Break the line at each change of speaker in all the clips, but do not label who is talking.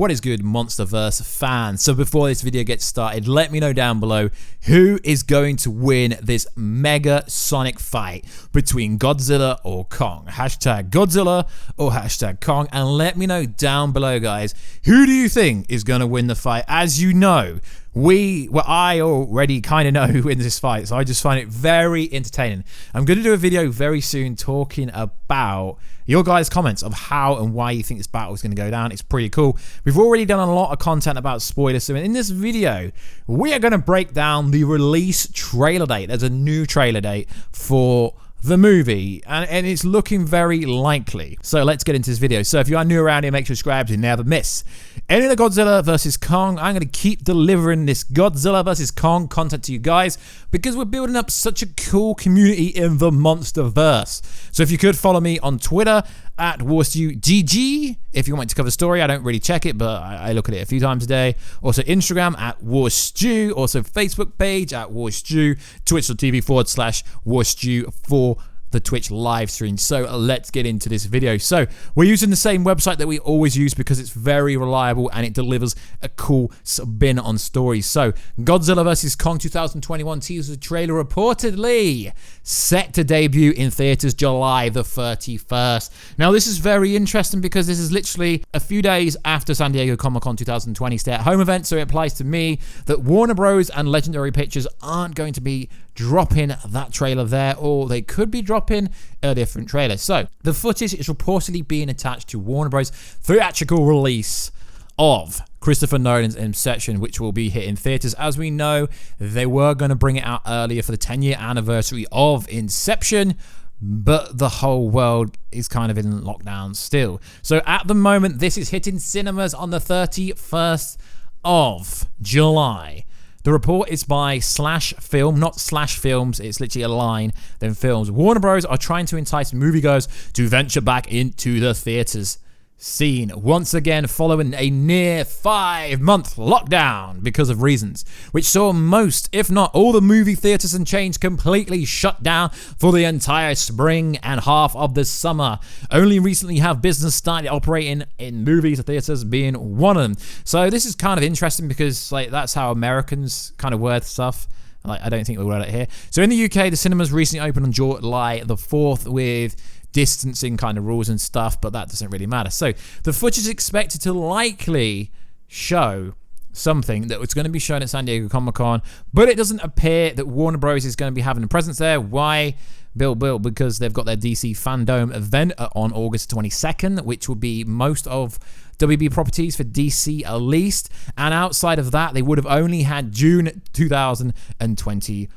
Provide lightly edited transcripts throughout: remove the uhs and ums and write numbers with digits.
What is good, Monsterverse fans? So before this video gets started, let me know down below who is going to win this mega Sonic fight between Godzilla or Kong. Hashtag Godzilla or hashtag Kong. And let me know down below, guys, who do you think is going to win the fight? As you know, I already kind of know who wins this fight, so I just find it very entertaining. I'm going to do a video very soon talking about your guys' comments of how and why you think this battle is going to go down. It's pretty cool. We've already done a lot of content about spoilers, so in this video, we are going to break down the release trailer date. There's a new trailer date for the movie, and it's looking very likely. So let's get into this video. So if you are new around here, make sure you subscribe to never miss any of the Godzilla versus Kong. I'm going to keep delivering this Godzilla versus Kong content to you guys because we're building up such a cool community in the Monsterverse. So if you could follow me on Twitter at WarstuGG if you want me to cover the story. I don't really check it, but I look at it a few times a day. Also Instagram at Warstu, also Facebook page at Warstu, twitch.tv/Warstu for the Twitch live stream. So let's get into this video. So we're using the same website that we always use because it's very reliable and it delivers a cool spin on stories. So Godzilla vs. Kong 2021 teaser trailer reportedly set to debut in theaters July the 31st. Now this is very interesting because this is literally a few days after San Diego Comic-Con 2020 stay-at-home event, so it applies to me that Warner Bros. And Legendary Pictures aren't going to be dropping that trailer there, or they could be dropping a different trailer. So the footage is reportedly being attached to Warner Bros. Theatrical release of Christopher Nolan's Inception, which will be hitting theaters. As we know, they were going to bring it out earlier for the 10-year anniversary of Inception, but the whole world is kind of in lockdown still. So at the moment, this is hitting cinemas on the 31st of July. The report is by Slash Film, not Slash Films. It's literally a line, then Films. Warner Bros. Are trying to entice moviegoers to venture back into the theaters scene once again following a near 5-month lockdown because of reasons, which saw most, if not all, the movie theaters and chains completely shut down for the entire spring and half of the summer. Only recently have business started operating in movies and theaters being one of them. So this is kind of interesting because that's how Americans kind of word stuff. I don't think we word it here. So in the UK, the cinemas recently opened on July the 4th with distancing kind of rules and stuff, but that doesn't really matter. So the footage is expected to likely show something that was going to be shown at San Diego Comic-Con, but it doesn't appear that Warner Bros. Is going to be having a presence there. Why? Because they've got their DC Fandom event on August 22nd, which will be most of WB properties for DC at least, and outside of that they would have only had June 2020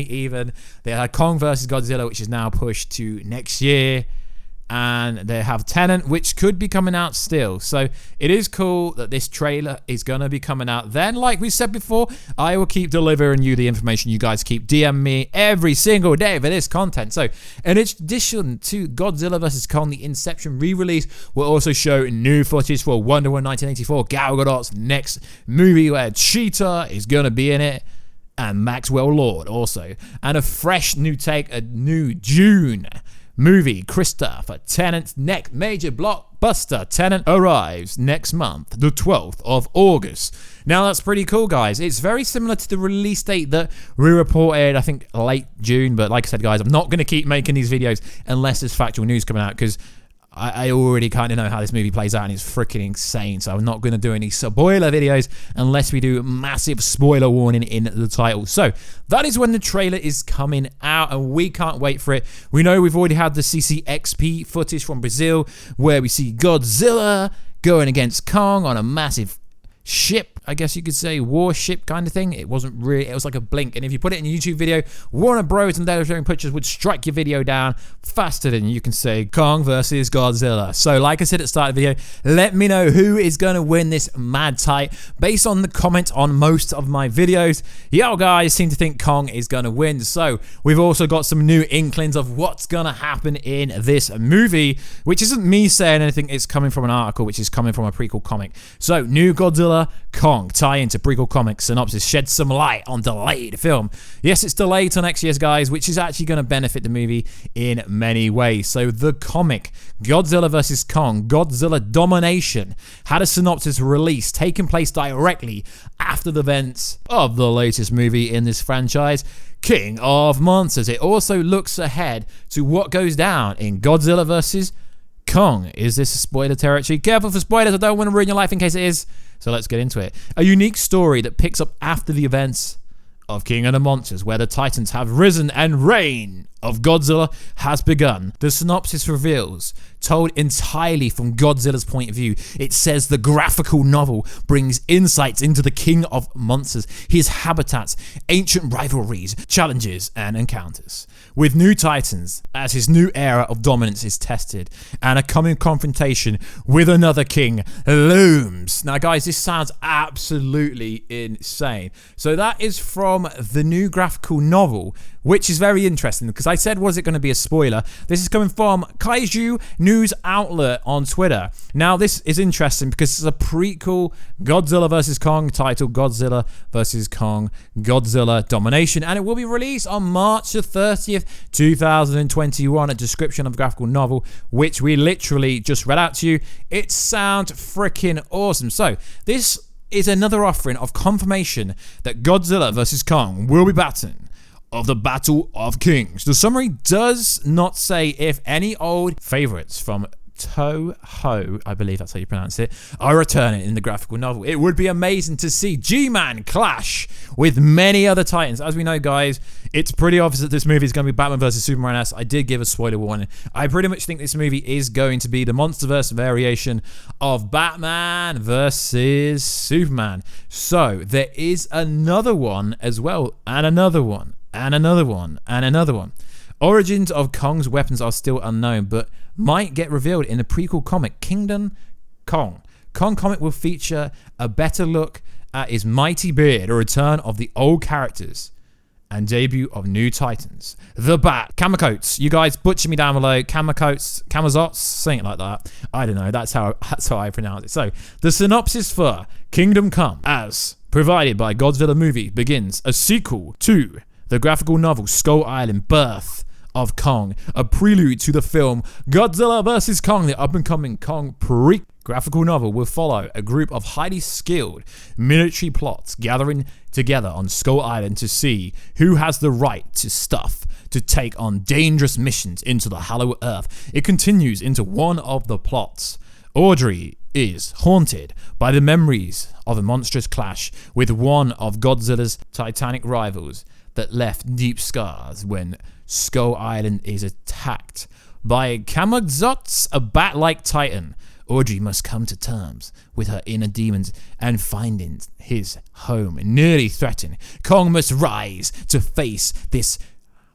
even. They had Kong vs. Godzilla, which is now pushed to next year, and they have Tenet, which could be coming out still. So it is cool that this trailer is going to be coming out then. Like we said before, I will keep delivering you the information. You guys keep DMing me every single day for this content. So in addition to Godzilla vs. Kong, the Inception re-release will also show new footage for Wonder Woman 1984, Gal Gadot's next movie where Cheetah is going to be in it, and Maxwell Lord also. And a fresh new take, a new June movie, Christopher Tenant's next major blockbuster, Tenet, arrives next month, the 12th of August. Now that's pretty cool, guys. It's very similar to the release date that we reported, I think, late June. But like I said, guys, I'm not going to keep making these videos unless there's factual news coming out, because I already kind of know how this movie plays out, and it's freaking insane. So I'm not going to do any spoiler videos unless we do massive spoiler warning in the title. So that is when the trailer is coming out, and we can't wait for it. We know we've already had the CCXP footage from Brazil where we see Godzilla going against Kong on a massive ship, I guess you could say, warship kind of thing. It wasn't really, it was like a blink, and if you put it in a YouTube video, Warner Bros. And Legendary Pictures would strike your video down faster than you can say Kong versus Godzilla. So like I said at the start of the video, let me know who is going to win this mad tight based on the comments on most of my videos. Y'all guys seem to think Kong is going to win, so we've also got some new inklings of what's going to happen in this movie, which isn't me saying anything. It's coming from an article which is coming from a prequel comic. So new Godzilla, Kong Kong tie into prequel comics synopsis sheds some light on delayed film. Yes, it's delayed till next year's, guys, which is actually going to benefit the movie in many ways. So the comic Godzilla vs. Kong, Godzilla Domination, had a synopsis released taking place directly after the events of the latest movie in this franchise, King of Monsters. It also looks ahead to what goes down in Godzilla vs. Kong. Is this a spoiler territory? Careful for spoilers, I don't want to ruin your life in case it is. So let's get into it. A unique story that picks up after the events of King of the Monsters, where the Titans have risen and reign of Godzilla has begun. The synopsis reveals, told entirely from Godzilla's point of view, it says the graphical novel brings insights into the King of Monsters, his habitats, ancient rivalries, challenges, and encounters. With new Titans, as his new era of dominance is tested, and a coming confrontation with another king looms. Now guys, this sounds absolutely insane. So that is from the new graphical novel, which is very interesting because I said, was it going to be a spoiler? This is coming from Kaiju News Outlet on Twitter. Now, this is interesting because it's a prequel Godzilla vs. Kong titled Godzilla vs. Kong, Godzilla Domination, and it will be released on March the 30th, 2021. A description of the graphical novel, which we literally just read out to you. It sounds freaking awesome. So, this is another offering of confirmation that Godzilla vs. Kong will be battling of the Battle of Kings. The summary does not say if any old favorites from Toho, I believe that's how you pronounce it, are returning in the graphical novel. It would be amazing to see G-Man clash with many other Titans. As we know, guys, it's pretty obvious that this movie is going to be Batman vs. Superman. I did give a spoiler warning. I pretty much think this movie is going to be the MonsterVerse variation of Batman vs. Superman. So there is another one as well, and another one, and another one, and another one. Origins of Kong's weapons are still unknown, but might get revealed in the prequel comic Kingdom Kong. Kong comic will feature a better look at his mighty beard, a return of the old characters, and debut of new Titans. The Bat. Kamakotes. You guys butcher me down below. Kamakotes. Kamazots. Saying it like that. I don't know. That's how I pronounce it. So, the synopsis for Kingdom Come, as provided by Godzilla Movie, begins a sequel to the graphical novel Skull Island, Birth of Kong, a prelude to the film Godzilla vs. Kong, the up-and-coming Kong graphical novel will follow a group of highly skilled military plots gathering together on Skull Island to see who has the right to stuff to take on dangerous missions into the Hollow Earth. It continues into one of the plots. Audrey is haunted by the memories of a monstrous clash with one of Godzilla's titanic rivals that left deep scars when Skull Island is attacked by Kamazots, a bat-like titan. Audrey must come to terms with her inner demons and finding his home nearly threatened. Kong must rise to face this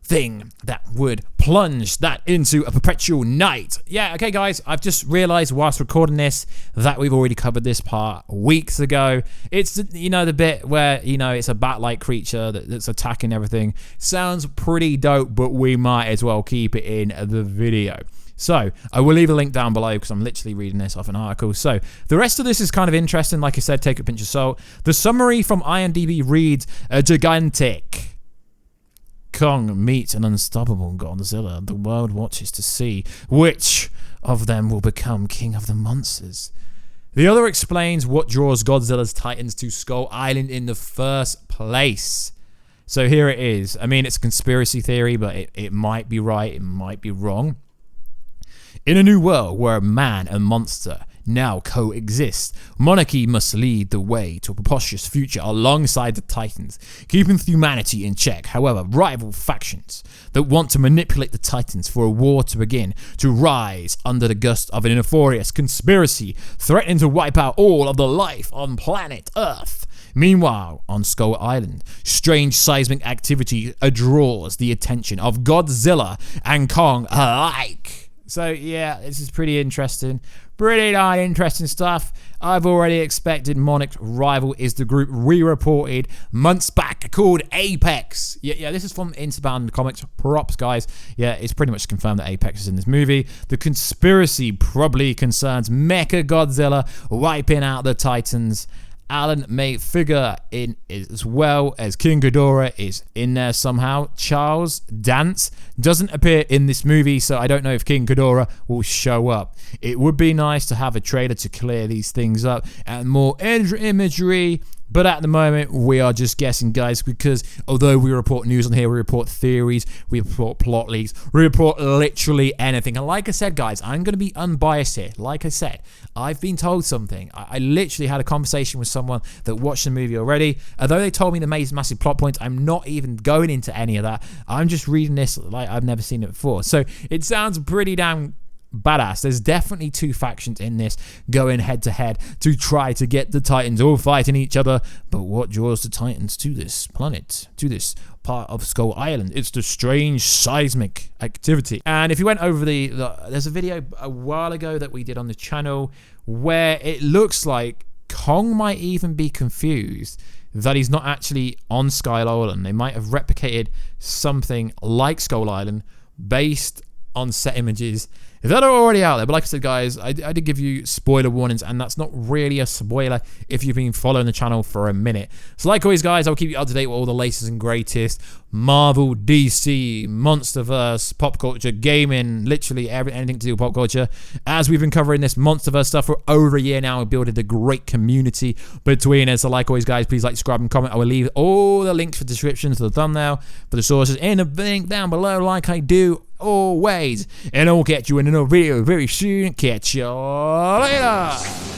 thing that would plunge that into a perpetual night. Yeah, okay guys, I've just realized whilst recording this that we've already covered this part weeks ago. It's, you know, the bit where, you know, it's a bat-like creature that's attacking everything. Sounds pretty dope, but we might as well keep it in the video. So, I will leave a link down below because I'm literally reading this off an article. So, the rest of this is kind of interesting. Like I said, take a pinch of salt. The summary from IMDb reads, a gigantic Kong meets an unstoppable Godzilla. The world watches to see which of them will become King of the Monsters. The other explains what draws Godzilla's Titans to Skull Island in the first place. So here it is. I mean, it's a conspiracy theory, but it might be right, it might be wrong. In a new world where man and monster now coexist, monarchy must lead the way to a preposterous future alongside the Titans, keeping humanity in check. However, rival factions that want to manipulate the Titans for a war to begin to rise under the gust of an nefarious conspiracy, threatening to wipe out all of the life on planet Earth. Meanwhile, on Skull Island, strange seismic activity draws the attention of Godzilla and Kong alike. So yeah, this is pretty interesting. Pretty darn interesting stuff. I've already expected Monarch's rival is the group we reported months back called Apex. Yeah, this is from Interbound Comics. Props, guys. Yeah, it's pretty much confirmed that Apex is in this movie. The conspiracy probably concerns Mecha Godzilla wiping out the Titans Alan May figure in as well as King Ghidorah is in there somehow. Charles Dance doesn't appear in this movie, so I don't know if King Ghidorah will show up. It would be nice to have a trailer to clear these things up and more imagery. But at the moment, we are just guessing, guys, because although we report news on here, we report theories, we report plot leaks, we report literally anything. And like I said, guys, I'm going to be unbiased here. Like I said, I've been told something. I literally had a conversation with someone that watched the movie already. Although they told me the massive plot points, I'm not even going into any of that. I'm just reading this like I've never seen it before. So it sounds pretty damn badass. There's definitely two factions in this going head to head to try to get the Titans all fighting each other. But what draws the Titans to this planet, to this part of Skull Island? It's the strange seismic activity. And if you went over there's a video a while ago that we did on the channel where it looks like Kong might even be confused that he's not actually on Skull Island. They might have replicated something like Skull Island based on set images that are already out there. But like I said, guys, I did give you spoiler warnings, and that's not really a spoiler if you've been following the channel for a minute. So like always, guys, I'll keep you up to date with all the latest and greatest Marvel, DC, Monsterverse, pop culture, gaming, literally anything to do with pop culture. As we've been covering this Monsterverse stuff for over a year now, we've built a great community between us. So like always, guys, please like, subscribe, and comment. I will leave all the links for descriptions to the thumbnail, for the sources, in the link down below, like I do always. And I'll catch you in another video very soon. Catch you later.